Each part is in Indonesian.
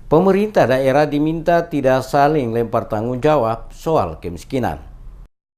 Pemerintah daerah diminta tidak saling lempar tanggung jawab soal kemiskinan.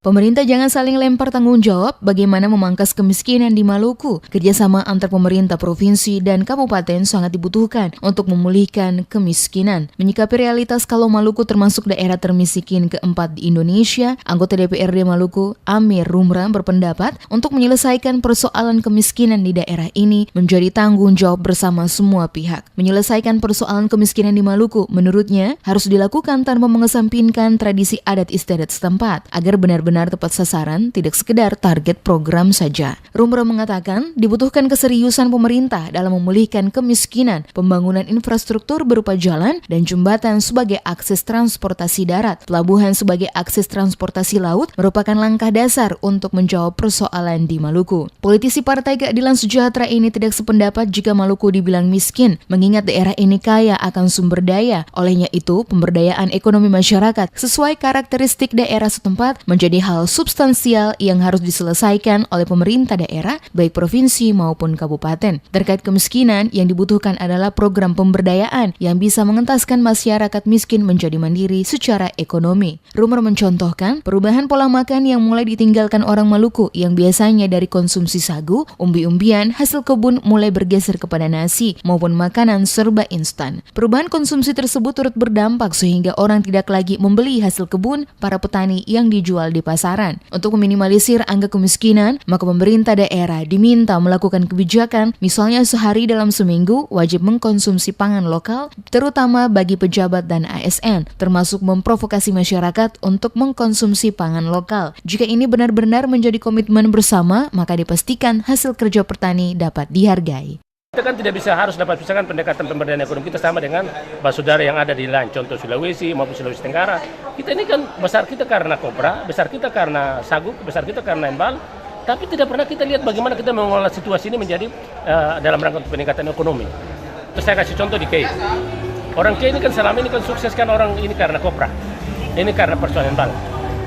Pemerintah jangan saling lempar tanggung jawab bagaimana memangkas kemiskinan di Maluku. Kerjasama antar pemerintah provinsi dan kabupaten sangat dibutuhkan untuk memulihkan kemiskinan. Menyikapi realitas kalau Maluku termasuk daerah termiskin keempat di Indonesia, anggota DPRD Maluku, Amir Rumran berpendapat untuk menyelesaikan persoalan kemiskinan di daerah ini menjadi tanggung jawab bersama semua pihak. Menyelesaikan persoalan kemiskinan di Maluku, menurutnya, harus dilakukan tanpa mengesampingkan tradisi adat istiadat setempat, agar benar-benar tepat sasaran, tidak sekedar target program saja. Rumran mengatakan dibutuhkan keseriusan pemerintah dalam memulihkan kemiskinan, pembangunan infrastruktur berupa jalan dan jembatan sebagai akses transportasi darat, pelabuhan sebagai akses transportasi laut merupakan langkah dasar untuk menjawab persoalan di Maluku. Politisi Partai Keadilan Sejahtera ini tidak sependapat jika Maluku dibilang miskin, mengingat daerah ini kaya akan sumber daya. Olehnya itu, pemberdayaan ekonomi masyarakat sesuai karakteristik daerah setempat menjadi hal substansial yang harus diselesaikan oleh pemerintah daerah, baik provinsi maupun kabupaten. Terkait kemiskinan, yang dibutuhkan adalah program pemberdayaan yang bisa mengentaskan masyarakat miskin menjadi mandiri secara ekonomi. Rumran mencontohkan perubahan pola makan yang mulai ditinggalkan orang Maluku yang biasanya dari konsumsi sagu, umbi-umbian, hasil kebun mulai bergeser kepada nasi maupun makanan serba instan. Perubahan konsumsi tersebut turut berdampak sehingga orang tidak lagi membeli hasil kebun para petani yang dijual di pasaran. Untuk meminimalisir angka kemiskinan, maka pemerintah daerah diminta melakukan kebijakan, misalnya sehari dalam seminggu wajib mengkonsumsi pangan lokal, terutama bagi pejabat dan ASN, termasuk memprovokasi masyarakat untuk mengkonsumsi pangan lokal. Jika ini benar-benar menjadi komitmen bersama, maka dipastikan hasil kerja petani dapat dihargai. Kita kan tidak bisa harus dapat pisahkan pendekatan pemberdayaan ekonomi kita sama dengan saudara yang ada di lain, contoh Sulawesi maupun Sulawesi Tenggara. Kita ini kan besar kita karena kopra, besar kita karena sagu, besar kita karena embal, tapi tidak pernah kita lihat bagaimana kita mengelola situasi ini menjadi dalam rangka peningkatan ekonomi. Terus saya kasih contoh di Kei. Orang Kei ini kan selama ini kan sukseskan orang ini karena kopra, ini karena persoalan embal.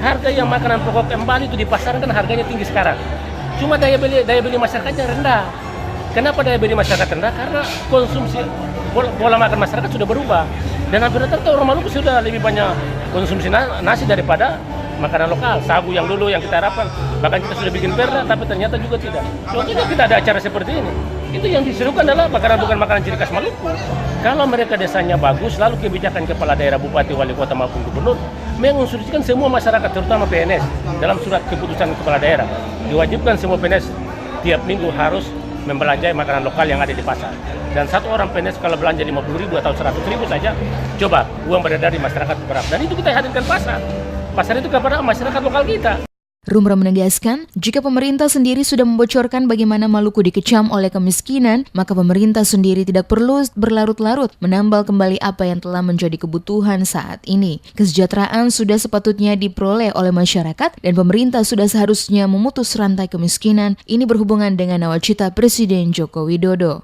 Harga yang makanan pokok embal itu di pasaran kan harganya tinggi sekarang. Cuma daya beli masyarakatnya rendah. Kenapa daya beli masyarakat rendah? Karena konsumsi pola makan masyarakat sudah berubah. Dan hampir rata-rata orang Maluku sudah lebih banyak konsumsi nasi daripada makanan lokal. Sagu yang dulu yang kita harapkan, bahkan kita sudah bikin perda, tapi ternyata juga tidak. Contohnya kita ada acara seperti ini. Itu yang diserukan adalah bukan makanan ciri khas Maluku. Kalau mereka desanya bagus, lalu kebijakan kepala daerah, bupati, wali kota maupun gubernur menginstruksikan semua masyarakat, terutama PNS, dalam surat keputusan kepala daerah, diwajibkan semua PNS tiap minggu harus membelanjai makanan lokal yang ada di pasar. Dan satu orang PNS kalau belanja 50.000 atau 100.000 saja, coba uang beredar di masyarakat berapa. Dan itu kita hadirkan pasar. Pasar itu kepada masyarakat lokal kita. Rumran menegaskan, jika pemerintah sendiri sudah membocorkan bagaimana Maluku dikecam oleh kemiskinan, maka pemerintah sendiri tidak perlu berlarut-larut menambal kembali apa yang telah menjadi kebutuhan saat ini. Kesejahteraan sudah sepatutnya diperoleh oleh masyarakat dan pemerintah sudah seharusnya memutus rantai kemiskinan. Ini berhubungan dengan nawacita Presiden Joko Widodo.